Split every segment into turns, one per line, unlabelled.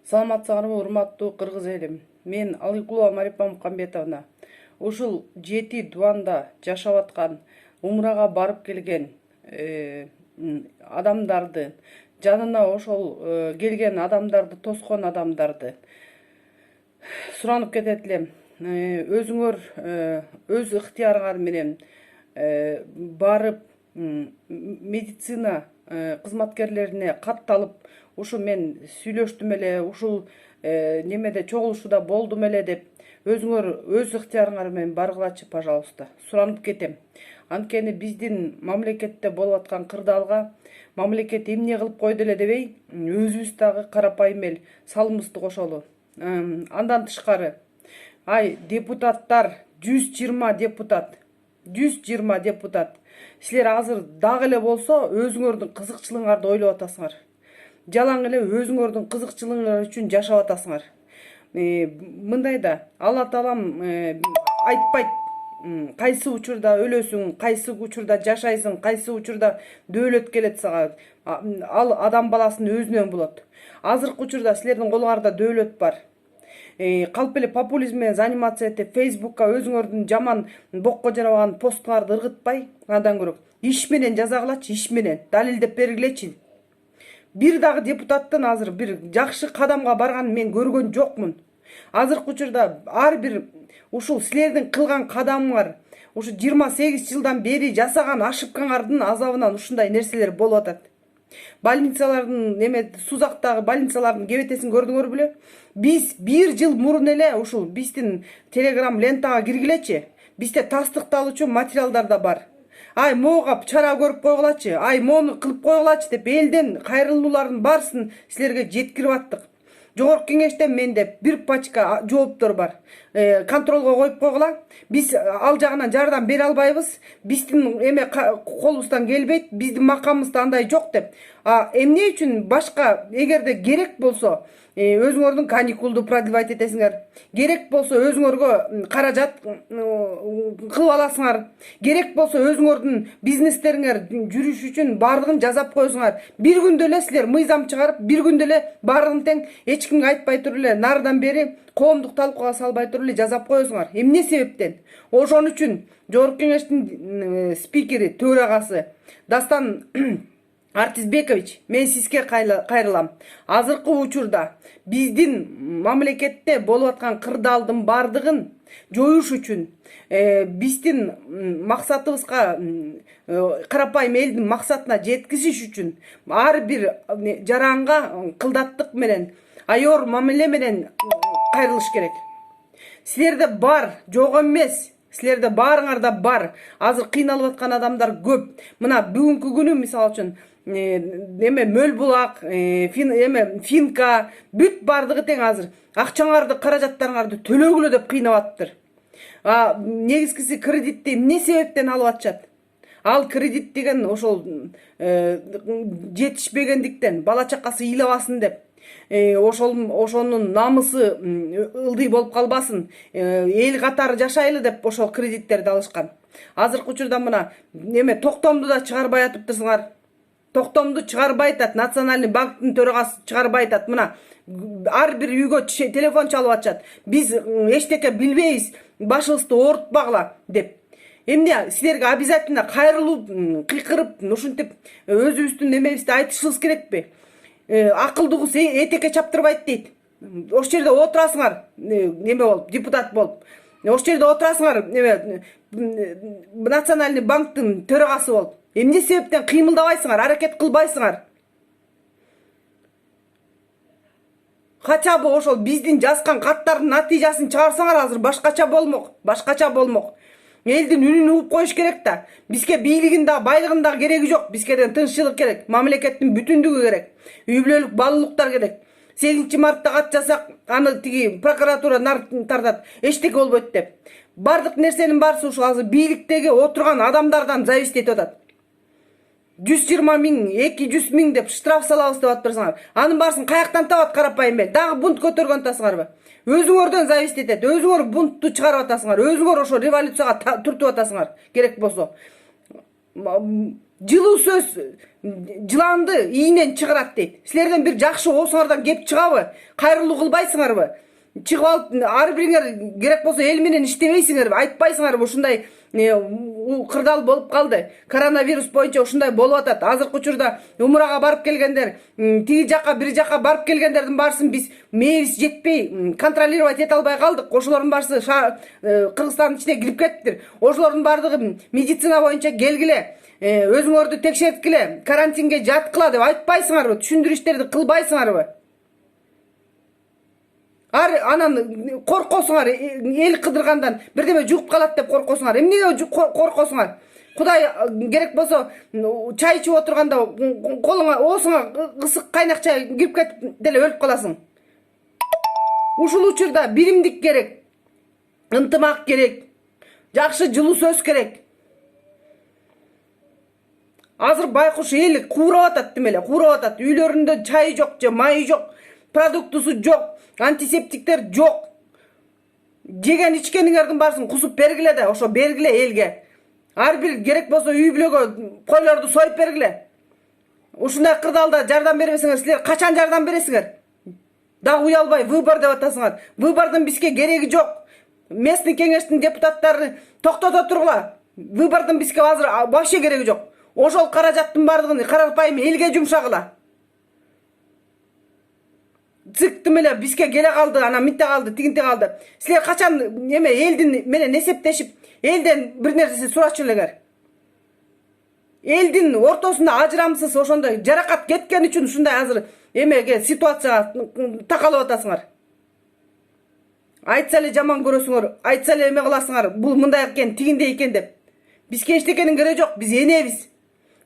Саламатсыңарбы, урматтуу кыргыз элим. Мен Алыйкулова Марипа Мукаметовна. Ушул 7-Дуанда жашап аткан, умрага барып келген адамдарды, жанына ошол келген адамдарды, тоскон адамдарды суранып кетет элем. Өзүңөр өз ыктыярыңар менен барып медицина кызматкерлерине катталып, ушу мен сүйлөштүм эле, ушул немеде чогулушууда болдум эле деп өзүңөр өз ыктыярыңар менен баргылачы, пожалуйста. Суранып кетем. Анткени биздин мамлекетте болуп аткан кырдаалга мамлекет эмне кылып койду эле дебей, өзүбүз дагы карапайым эл салымыбызды кошолу. Андан тышкары, депутаттар 120 депутат. 120 депутат. Силер азыр дагы эле болсо өзүңөрдүн кызыкчылыгыңарды ойлоп атасыңар. Жалаң эле өзүңөрдүн кызыкчылыгыңар үчүн жашап атасыңар. Мындай да, Алла Таалам айтпайт, кайсы учурда өлөсүң, кайсы учурда жашайсың, кайсы учурда дөөлөт келет сага. Ал адам баласынын өзүнөн болот. Азыркы учурда силердин колуңарда дөөлөт бар. Калп эле популизм менен заниматься этип, Фейсбукка өзүңөрдүн жаман бокко жарабаган посттуңарды ыргытпай, андан көрөк иш менен жазагылачы, иш менен далилдеп бергилечи. Бир дагы депутаттын азыр бир жакшы кадамга барганын мен көргөн жокмун. Азыркы учурда ар бир ушул силердин кылган кадамыңар, ушу 28 жылдан бери жасаган ошибкаңардын азабынан ушундай нерселер болуп атат. Больницалардын Сузактагы больницалардын кебетесин көрдүңөр беле? Биз 1 жыл мурун эле ушул биздин телеграм лентага киргилечи. Бизде тастыкталуучу материалдар да бар. Моога чара көрүп койгулачы, мону кылып койгулачы деп элден кайрылуулардын баарысын силерге жеткирип аттык. Жогорку кеңештен менде бир пачка жооптор бар. Контролго коюп койгула. Биз ал жагынан жардам бере албайбыз. Биздин колубуздан келбейт, биздин макамыбызда андай жок деп. Эмне үчүн башка эгерде керек болсо өзүңөрдүн каникулду продлевать этесиңер. Керек болсо өзүңөргө каражат кылып аласыңар. Керек болсо өзүңөрдүн бизнестериңер жүрүш үчүн бардыгын жасап коесуңар. Бир күндө эле силер мыйзам чыгарып, бир күндө эле бардыгын тең эч кимге айтпай туруп эле нардан бери коомдук талкууга салбай туруп эле жасап коесуңар. Эмне себептен? Ошон үчүн жогорку кеңештин спикери, төрагасы Дастан Артизбекович, мен сизге кайрылам. Азыркы учурда биздин мамлекетте болуп аткан кырдаалдын бардыгын жоюш үчүн, биздин максатыбызга, карапайым элдин максатына жеткизиш үчүн ар бир жаранга кылдаттык менен, айор мамиле менен кайрылыш керек. Силерде бар, жок эмес. Силерде баарыңарда бар. Азыр кыйналып аткан адамдар көп. Мына бүгүнкү күнү мисалы үчүн Мөлбулак, Финка, бүт бардыгы тең азыр акчаңарды, каражаттарыңарды төлөгүлө деп кыйнап атыптыр. Негизгиси кредитти эмне себептен алып атышат? Ал кредит деген ошол жетишпегендиктен, бала чакасы ыйлабасын деп, ошонун намысы ылдый болуп калбасын, эл катары жашайлы деп ошол кредиттерди алышкан. Азыркы учурда мына токтомду да чыгарбай атыптырсыңар. Токтомду чыгарбай атат, Национальный банктын төрагасы чыгарбай атат. Мына ар бир үйгө телефон чалып атышат. Биз эчтеке билбейбиз, башыбызды оорутпагыла деп. Эмне силерге обязательно кайрылуу кыйкырып, ушинтип өзүбүздүн немебизди айтышыбыз керекпи? Акылдугус этекке чаптырбайт дейт. Ошол жерде отурасыңар, болуп, депутат болуп. Ошол жерде отурасыңар, Национальный банктын төрагасы болуп. Эмне себептен кыймылдабайсыңар, аракет кылбайсыңар? Хотя бы ошол биздин жазган каттардын натыйжасын чыгарсаңар, азыр башкача болмок. Элдин үнүн угуп коюш керек да. Бизге бийлигин да, байлыгын да кереги жок. Бизге тынччылык керек, мамлекеттин бүтүндүгү керек. Үй бүлөлүк балалыктар керек. 8 мартта кат жасак, аны тиги прокуратура нар тартат, эчтеке болбойт деп. Бардык нерсенин баарысы ушул азыр бийликтеги отурган адамдардан зависить этип атат. 120 миң, 200 миң деп штраф салабыз деп атпырсыңар. Анын баарысын каяктан табат карапайым эл? Дагы бунт көтөргөн атасыңарбы? Өзүңөрдөн зависить этет. Өзүңөр бунтту чыгарып атасыңар. Өзүңөр ошо революцияга туртуп атасыңар. Керек болсо. Жылуу сөз жыланды ийинен чыгарат дейт. Силерден бир жакшы оосуңардан кеп чыгабы? Кайрылуу кылбайсыңарбы? Чыгып алып ар бириңер керек болсо эл менен иштебейсиңерби? Айтпайсыңарбы ушундай кырдаал болуп калды. Коронавирус боюнча ушундай болуп атат. Азыркы учурда умурага барып келгендер, тиги жака бир жака барып келгендердин баарысын биз мээбиз жетпей контролировать эте албай калдык. Ошолордун баарысы Кыргызстандын ичине кирип кетиптир. Ошолордун баардыгы медицина боюнча келгиле, өзүңөрдү текшерткиле, карантинге жаткыла деп айтпайсыңарбы? Түшүндүрүштөрдү кылбайсыңарбы? Анан коркосуңар, эл кыдыргандан бирдеме жугуп калат деп коркосуңар. Эмнеге коркосуңар? Кудай керек болсо чай ичип отурганда колуңа, оосуңа ысык кайнак чай кирип кетип деле өлүп каласың. Ушул учурда биримдик керек, ынтымак керек, жакшы жылуу сөз керек. Азыр байкуш эл куурап атат демеле, куурап атат. Үйлөрүндө чайы жок же майы жок, продуктусу жок. Антисептиктер жок. Жеген ичкениңердин баарысын кусуп бергиле да, ошо бергиле элге. Ар бир керек болсо үй бүлөгө койлорду союп бергиле. Ушундай кырдаалда жардам бербесеңер, силер качан жардам бересиңер? Дагы уялбай выбор деп атасыңар. Выбордун бизге кереги жок. Местный кеңештин депутаттары токтото тургула. Выбордун бизге азыр вообще кереги жок. Ошол каражаттын баардыгын каралпайым элге жумшагыла. Цыктым эле бизге келе калды, анан мынте калды, тигинте калды. Силер качан элдин менен эсептешип, элден бир нерсе сурачу элеңер? Элдин ортосунда ажырамсыз ошондой жаракат кеткен үчүн ушундай азыр ситуацияга такалып атасыңар. Айтса эле жаман көрөсүңөр, айтса эле кыласыңар, бул мындай экен, тигиндей экен деп. Бизге эчтекенин кереги жок, биз энебиз.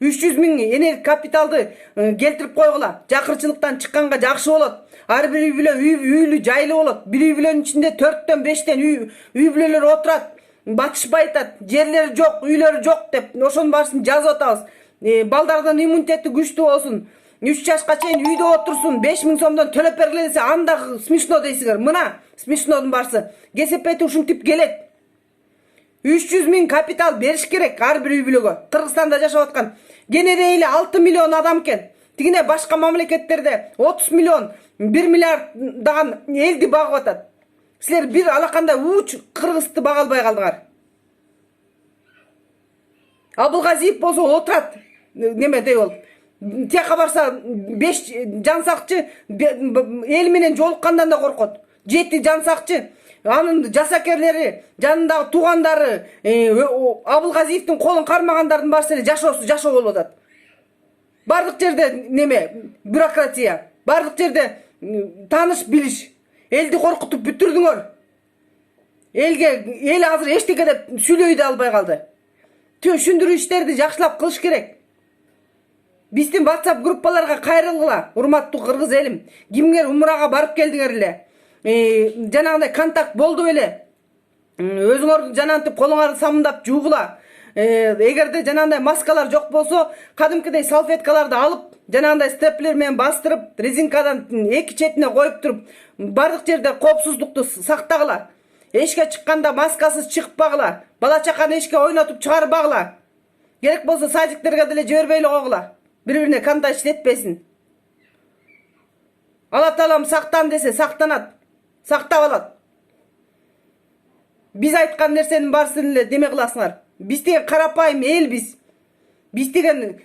300 000 энелик капиталды келтирип койгула. Жакырчылыктан чыкканга жакшы болот. Ар бир үй бүлө үйлүү жайлуу болот. Бир үй бүлөнүн ичинде 4-төн 5тен үй бүлөлөр отурат. Батышпай атат. Жерлери жок, үйлөрү жок деп ошонун баарысын жазып атабыз. Балдардын иммунитети күчтүү болсун. 3 жашка чейин үйдө отурсун. 5000 сомдон төлөп бергиле десе, анда смешно дейсиңер. Мына смешнодун баарысы. Кесепети ушинтип келет. 300 000 капитал бериш керек ар бир үй бүлөгө. Кыргызстанда жашап аткан кенеде эле 6 миллион адам экен. Тигине башка мамлекеттерде 30 миллион, 1 миллиард даган элди багып атат. Силер бир алакандай уч Кыргызды бага албай калдыңар. Абылгазиев болсо отурат. Дей бол. Тияка барса 5 жан сакчы эл менен жолуккандан да коркот. 7 жан сакчы. Анын жасакерлери, жанындагы туугандары, Абылгазиевдин колун кармагандардын баарысы эле жашоо болуп атат. Бардык жерде бюрократия, бардык жерде тааныш билиш. Элди коркутуп бүтүрдүңөр. Эл азыр эчтеке деп сүйлөй да албай калды. Түшүндүрүү иштерди жакшылап кылыш керек. Биздин WhatsApp группаларга кайрылгыла, урматтуу кыргыз элим. Кимгер умурага барып келдиңер эле. Жанагындай контакт болду беле. Өзүңөр жанантип колуңарды самындап жуугула. Эгерде жанагындай маскалар жок болсо, кадимкидей салфеткаларды алып, жанагындай степлер менен бастырып, резинкадан эки четине коюп туруп, бардык жерде коопсуздукту сактагыла. Эшикке чыкканда маскасыз чыкпагыла. Бала чаканы эшикке ойнотуп чыгарбагыла. Керек болсо садиктерге деле жибербей эле койгула. Бири-бирине контакт этпесин. Алла таалам сактан десе сактанат. Сактап алат. Биз айткан нерсенин баарысын эле деме кыласыңар. Биз деген карапайым элбиз. Биз деген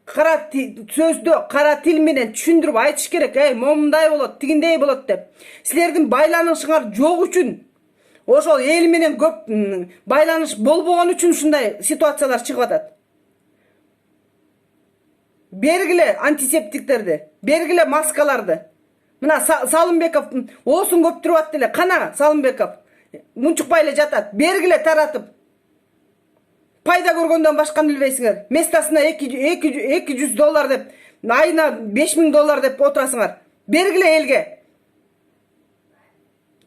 кара сөздө, кара тил менен түшүндүрүп айтыш керек. Момундай болот, тигиндей болот деп. Силердин байланышыңар жок үчүн, ошол эл менен көп байланыш болбогон үчүн ушундай ситуациялар чыгып атат. Бергиле антисептиктерди, бергиле маскаларды. Мына Салымбеков оосун көптүрүп атты эле. Кана Салымбеков мунчукпай эле жатат. Бергиле таратып. Пайда көргөндөн башканы билбейсиңер. Местасына $200 деп, айына $5000 деп отурасыңар. Бергиле элге.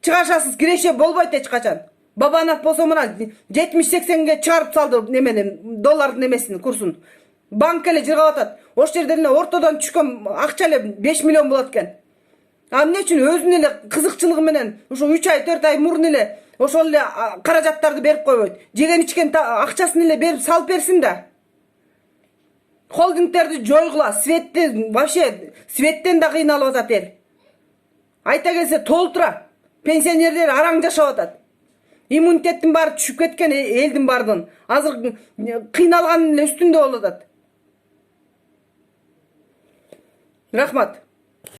Чыгашасыз, киреше болбойт эч качан. Бабанов болсо мына 70-80ге чыгарып салды доллардын эмесин, курсун. Банк эле жыргап атат. Ош жерден эле ортодон түшкөн акча эле 5 миллион болот экен. Эмне үчүн өзүнүн эле кызыкчылыгы менен ошо 3 ай 4 ай мурун эле ошол эле каражаттарды берип койбойт. Жеген ичкен акчасын эле берип салып берсин да. Холдингтерди жойгула, светтен вообще светтен да кыйналып атат эл. Айта келсе толтура. Пенсионерлер араң жашап атат. Иммунитеттин баары түшүп кеткен элдин бардын. Азыр кыйналганын эле үстүндө болуп атат. Рахмат.